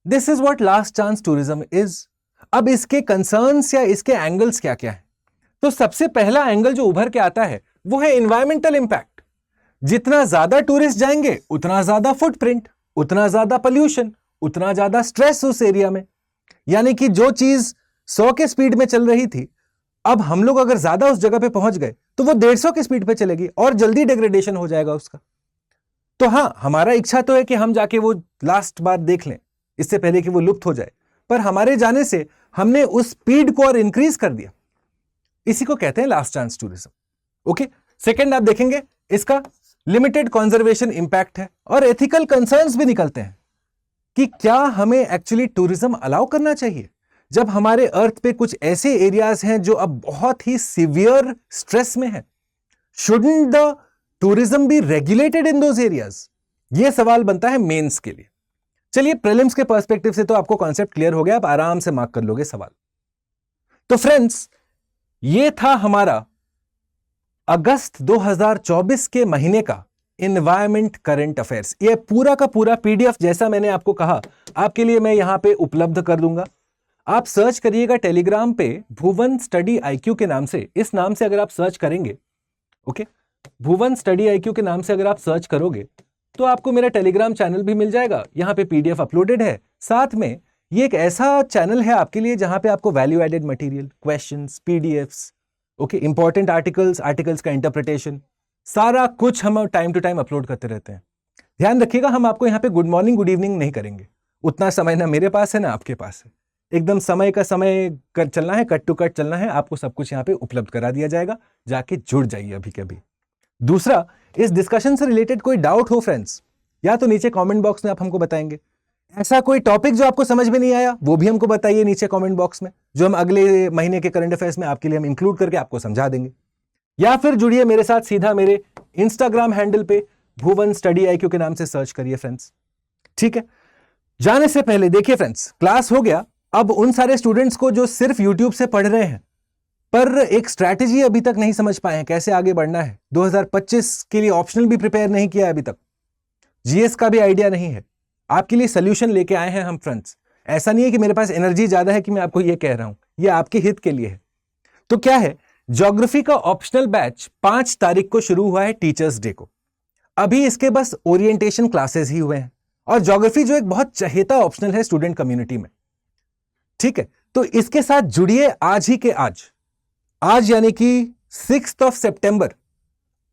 This is what last chance tourism is. अब इसके कंसर्न्स या इसके एंगल्स क्या क्या है? तो सबसे पहला एंगल जो उभर के आता है वो है एनवायरमेंटल इंपैक्ट। जितना ज्यादा टूरिस्ट जाएंगे उतना ज्यादा फुटप्रिंट, उतना ज्यादा पोल्यूशन, उतना ज्यादा स्ट्रेस उस एरिया में। यानी कि जो चीज 100 के स्पीड में चल रही थी, अब हम लोग अगर ज्यादा उस जगह पे पहुंच गए तो वो 150 की स्पीड पे चलेगी और जल्दी डिग्रेडेशन हो जाएगा उसका। तो हां, हमारा इच्छा तो है कि हम जाके वो लास्ट बार देख लें इससे पहले कि वो लुप्त हो जाए, पर हमारे जाने से हमने उस स्पीड को और इंक्रीज कर दिया। इसी को कहते हैं last chance tourism. Okay, second आप देखेंगे इसका लिमिटेड कंजर्वेशन इंपैक्ट है, और एथिकल कंसर्न्स भी निकलते हैं कि क्या हमें एक्चुअली टूरिज्म अलाउ करना चाहिए जब हमारे अर्थ पे कुछ ऐसे एरियाज हैं जो अब बहुत ही सीवियर स्ट्रेस में है। Shouldn't the tourism be regulated in those areas? यह सवाल बनता है मेंस के लिए। चलिए, प्रीलिम्स के पर्सपेक्टिव से तो आपको कॉन्सेप्ट क्लियर हो गया, आप आराम से मार्क कर लोगे सवाल। तो फ्रेंड्स, यह था हमारा अगस्त 2024 के महीने का एनवायरमेंट करंट अफेयर्स। यह पूरा का पूरा पीडीएफ, जैसा मैंने आपको कहा, आपके लिए मैं यहां पे उपलब्ध कर दूंगा। आप सर्च करिएगा टेलीग्राम पे भुवन स्टडी आईक्यू के नाम से। इस नाम से अगर आप सर्च करेंगे, ओके, भुवन स्टडी आईक्यू के नाम से अगर आप सर्च करोगे तो आपको मेरा टेलीग्राम चैनल भी मिल जाएगा। यहां पे पीडीएफ अपलोडेड है। साथ में ये एक ऐसा चैनल है आपके लिए जहां पे आपको value added material, questions, PDFs, okay, important articles, articles का इंटरप्रिटेशन, सारा कुछ हम टाइम टू टाइम अपलोड करते रहते हैं। ध्यान रखिएगा, हम आपको यहाँ पे गुड मॉर्निंग, गुड इवनिंग नहीं करेंगे। उतना समय ना मेरे पास है ना आपके पास है। एकदम समय का समय कर चलना है, कट टू कट चलना है। आपको सब कुछ यहाँ पे उपलब्ध करा दिया जाएगा, जाके जुड़ जाइए अभी के अभी। दूसरा, इस डिस्कशन से रिलेटेड कोई डाउट हो फ्रेंड्स, या तो नीचे कमेंट बॉक्स में आप हमको बताएंगे। ऐसा कोई टॉपिक जो आपको समझ में नहीं आया वो भी हमको बताइए नीचे कमेंट बॉक्स में, जो हम अगले महीने के करंट अफेयर्स में आपके लिए हम इंक्लूड करके आपको समझा देंगे। या फिर जुड़िए मेरे साथ सीधा मेरे इंस्टाग्राम हैंडल पे भुवन स्टडी आईक्यू के नाम से सर्च करिए फ्रेंड्स। ठीक है, जाने से पहले देखिए फ्रेंड्स, क्लास हो गया। अब उन सारे स्टूडेंट्स को जो सिर्फ यूट्यूब से पढ़ रहे हैं पर एक स्ट्रैटेजी अभी तक नहीं समझ पाए हैं कैसे आगे बढ़ना है, 2025 के लिए ऑप्शनल भी प्रिपेयर नहीं किया अभी तक, जीएस का भी आइडिया नहीं है, आपके लिए सोल्यूशन लेके आए हैं हम फ्रेंड्स। ऐसा नहीं है कि मेरे पास एनर्जी ज्यादा है कि मैं आपको ये कह रहा हूं, ये आपके हित के लिए है। तो क्या है, ज्योग्राफी का ऑप्शनल बैच 5 तारीख को शुरू हुआ है, टीचर्स डे को। अभी इसके बस ओरिएंटेशन क्लासेस ही हुए हैं, और ज्योग्राफी जो एक बहुत चहेता ऑप्शनल है स्टूडेंट कम्युनिटी में। ठीक है, तो इसके साथ जुड़िए आज ही के आज यानी कि 6 सितंबर,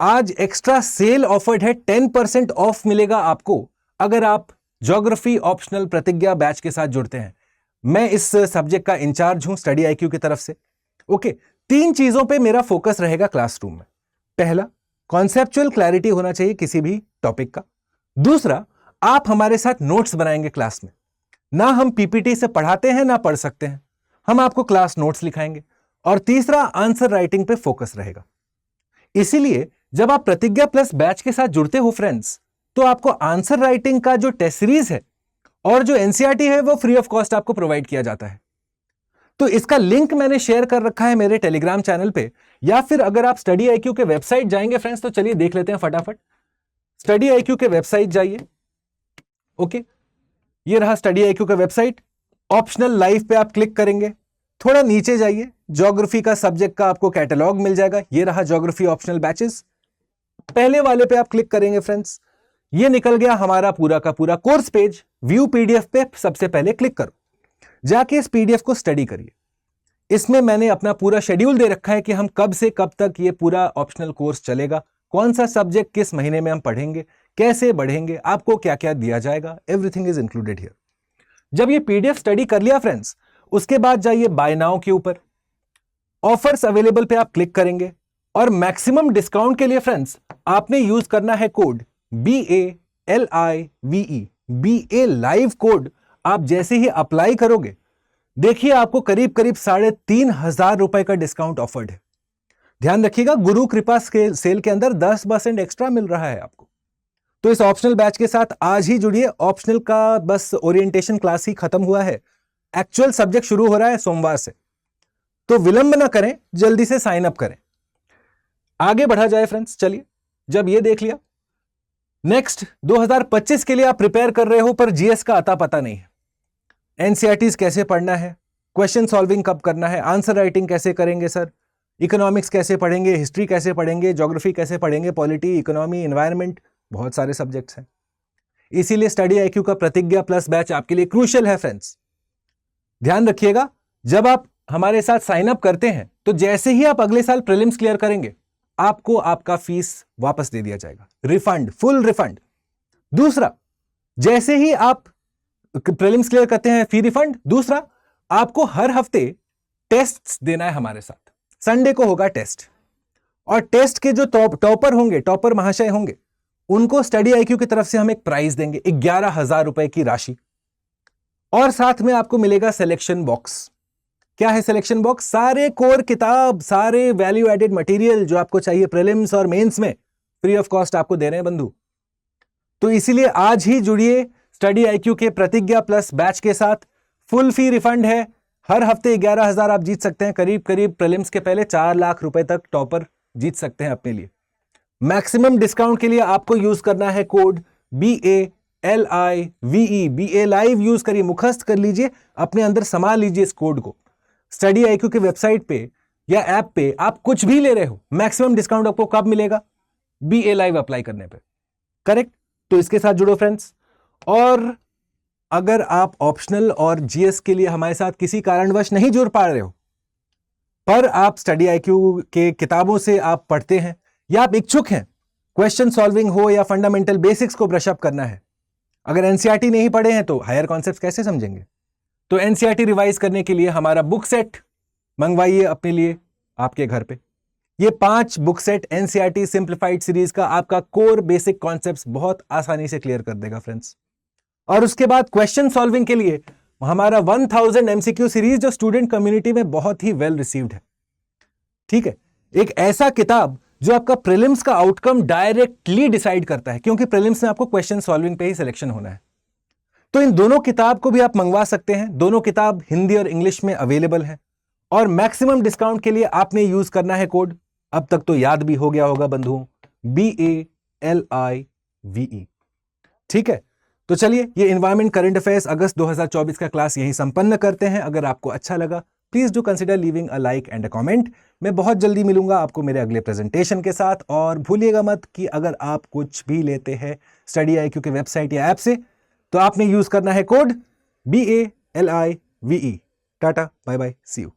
आज एक्स्ट्रा सेल ऑफर्ड है, 10% ऑफ मिलेगा आपको अगर आप ज्योग्राफी ऑप्शनल प्रतिज्ञा बैच के साथ जुड़ते हैं। मैं इस सब्जेक्ट का इंचार्ज हूं स्टडी आईक्यू की तरफ से। ओके, 3 चीजों पे मेरा फोकस रहेगा क्लासरूम में। पहला, कॉन्सेप्चुअल क्लैरिटी होना चाहिए किसी भी टॉपिक का। दूसरा, आप हमारे साथ नोट्स बनाएंगे क्लास में। ना हम पीपीटी से पढ़ाते हैं ना पढ़ सकते हैं, हम आपको क्लास नोट्स लिखाएंगे। और तीसरा आंसर राइटिंग पे फोकस रहेगा। इसीलिए जब आप प्रतिज्ञा प्लस बैच के साथ जुड़ते हो फ्रेंड्स, तो आपको आंसर राइटिंग का जो टेस्ट सीरीज है और जो एनसीईआरटी है वो फ्री ऑफ कॉस्ट आपको प्रोवाइड किया जाता है। तो इसका लिंक मैंने शेयर कर रखा है मेरे टेलीग्राम चैनल पे, या फिर अगर आप स्टडी आईक्यू के वेबसाइट जाएंगे फ्रेंड्स, तो चलिए देख लेते हैं फटाफट। स्टडी आईक्यू के वेबसाइट जाइए। ओके, ये रहा स्टडी आईक्यू का वेबसाइट। ऑप्शनल लाइव पे आप क्लिक करेंगे, थोड़ा नीचे जाइए, ज्योग्राफी का सब्जेक्ट का आपको कैटलॉग मिल जाएगा। ये रहा ज्योग्राफी ऑप्शनल बैचेस, पहले वाले पे आप क्लिक करेंगे फ्रेंड्स, ये निकल गया हमारा पूरा का पूरा कोर्स पेज। व्यू पीडीएफ पे सबसे पहले क्लिक करो, जाके इस पीडीएफ को स्टडी करिए। इसमें मैंने अपना पूरा शेड्यूल दे रखा है कि हम कब से कब तक ये पूरा ऑप्शनल कोर्स चलेगा, कौन सा सब्जेक्ट किस महीने में हम पढ़ेंगे, कैसे बढ़ेंगे, आपको क्या क्या दिया जाएगा, एवरीथिंग इज इंक्लूडेड हियर। जब ये पीडीएफ स्टडी कर लिया फ्रेंड्स, उसके बाद जाइए बाय नाउ के ऊपर, ऑफर्स अवेलेबल पे आप क्लिक करेंगे और मैक्सिमम डिस्काउंट के लिए फ्रेंड्स आपने यूज करना है code BALIVE, BA live code. आप जैसे ही अप्लाई करोगे, देखिए आपको करीब करीब 3,500 रुपए का डिस्काउंट ऑफर्ड है। ध्यान रखिएगा, गुरु कृपा सेल के अंदर 10% एक्स्ट्रा मिल रहा है आपको। तो इस ऑप्शनल बैच के साथ आज ही जुड़िए। ऑप्शनल का बस ओरिएंटेशन क्लास ही खत्म हुआ है, एक्चुअल सब्जेक्ट शुरू हो रहा है सोमवार से, तो विलंब ना करें, जल्दी से साइन अप करें। आगे बढ़ा जाए फ्रेंड्स, चलिए। जब ये देख लिया, नेक्स्ट 2025 के लिए आप प्रिपेयर कर रहे हो पर जीएस का अता पता नहीं है, एनसीईआरटीज कैसे पढ़ना है, क्वेश्चन सॉल्विंग कब करना है, आंसर राइटिंग कैसे करेंगे सर, इकोनॉमिक्स कैसे पढ़ेंगे, हिस्ट्री कैसे पढ़ेंगे, ज्योग्राफी कैसे पढ़ेंगे, पॉलिटी, इकोनॉमी, एनवायरनमेंट, बहुत सारे सब्जेक्ट्स हैं। इसीलिए स्टडी आईक्यू का प्रतिज्ञा प्लस बैच आपके लिए क्रूशियल है फ्रेंड्स। ध्यान रखिएगा, जब आप हमारे साथ साइन अप करते हैं तो जैसे ही आप अगले साल प्रीलिम्स क्लियर करेंगे, आपको आपका फीस वापस दे दिया जाएगा, रिफंड, फुल रिफंड। दूसरा, जैसे ही आप प्रीलिम्स क्लियर करते हैं, फी रिफंड। दूसरा, आपको हर हफ्ते टेस्ट देना है हमारे साथ। संडे को होगा टेस्ट, और टेस्ट के जो टॉपर होंगे, टॉपर महाशय होंगे, उनको स्टडी आईक्यू की तरफ से हम एक प्राइज देंगे, 11,000 रुपए की राशि। और साथ में आपको मिलेगा सिलेक्शन बॉक्स। क्या है सिलेक्शन बॉक्स? सारे कोर किताब, सारे वैल्यू एडेड मटेरियल जो आपको चाहिए प्रीलिम्स और मेंस में, फ्री ऑफ कॉस्ट आपको दे रहे हैं बंधु। तो इसीलिए आज ही जुड़िए स्टडी आईक्यू के प्रतिज्ञा प्लस बैच के साथ। फुल फी रिफंड है, हर हफ्ते 11,000 आप जीत सकते हैं। करीब करीब प्रीलिम्स के पहले 4 लाख रुपए तक टॉपर जीत सकते हैं अपने लिए। मैक्सिमम डिस्काउंट के लिए आपको यूज करना है code BALIVE, BA live use करिए, मुखस्त कर लीजिए, अपने अंदर समा लीजिए इस कोड को। स्टडी आईक्यू के वेबसाइट पे या ऐप पे आप कुछ भी ले रहे हो, मैक्सिमम डिस्काउंट आपको कब मिलेगा? BA लाइव अप्लाई करने पे, करेक्ट? तो इसके साथ जुड़ो फ्रेंड्स। और अगर आप ऑप्शनल और जीएस के लिए हमारे साथ किसी कारणवश नहीं जुड़ पा रहे हो, पर आप स्टडी आईक्यू के किताबों से आप पढ़ते हैं, या आप इच्छुक हैं क्वेश्चन सॉल्विंग हो या फंडामेंटल बेसिक्स को ब्रश अप करना है, अगर एनसीईआरटी नहीं पढ़े हैं तो हायर कॉन्सेप्ट्स कैसे समझेंगे? तो एनसीईआरटी रिवाइज करने के लिए हमारा बुक सेट मंगवाइए अपने लिए आपके घर पे। ये 5 book set NCERT simplified series का आपका कोर बेसिक कॉन्सेप्ट्स बहुत आसानी से क्लियर कर देगा फ्रेंड्स। और उसके बाद क्वेश्चन सॉल्विंग के लिए हमारा 1000 एमसीक्यू सीरीज जो स्टूडेंट कम्युनिटी में बहुत ही वेल रिसीव्ड है। ठीक है, एक ऐसा किताब जो आपका प्रीलिम्स का आउटकम डायरेक्टली डिसाइड करता है, क्योंकि प्रीलिम्स में आपको क्वेश्चन सॉल्विंग पे ही सिलेक्शन होना है। तो इन दोनों किताब को भी आप मंगवा सकते हैं। दोनों किताब हिंदी और इंग्लिश में अवेलेबल है। और मैक्सिमम डिस्काउंट के लिए आपने यूज करना है कोड, अब तक तो याद भी हो गया होगा बंधुओं, BALIVE। ठीक है, तो चलिए ये एनवायरमेंट करंट अफेयर्स अगस्त 2024 का क्लास यहीं संपन्न करते हैं। अगर आपको अच्छा लगा, please do consider leaving a like and a comment. मैं बहुत जल्दी मिलूंगा आपको मेरे अगले प्रेजेंटेशन के साथ। और भूलिएगा मत कि अगर आप कुछ भी लेते हैं स्टडी आईक्यू के वेबसाइट या ऐप से, तो आपने यूज करना है code BALIVE। Tata, bye bye, see you.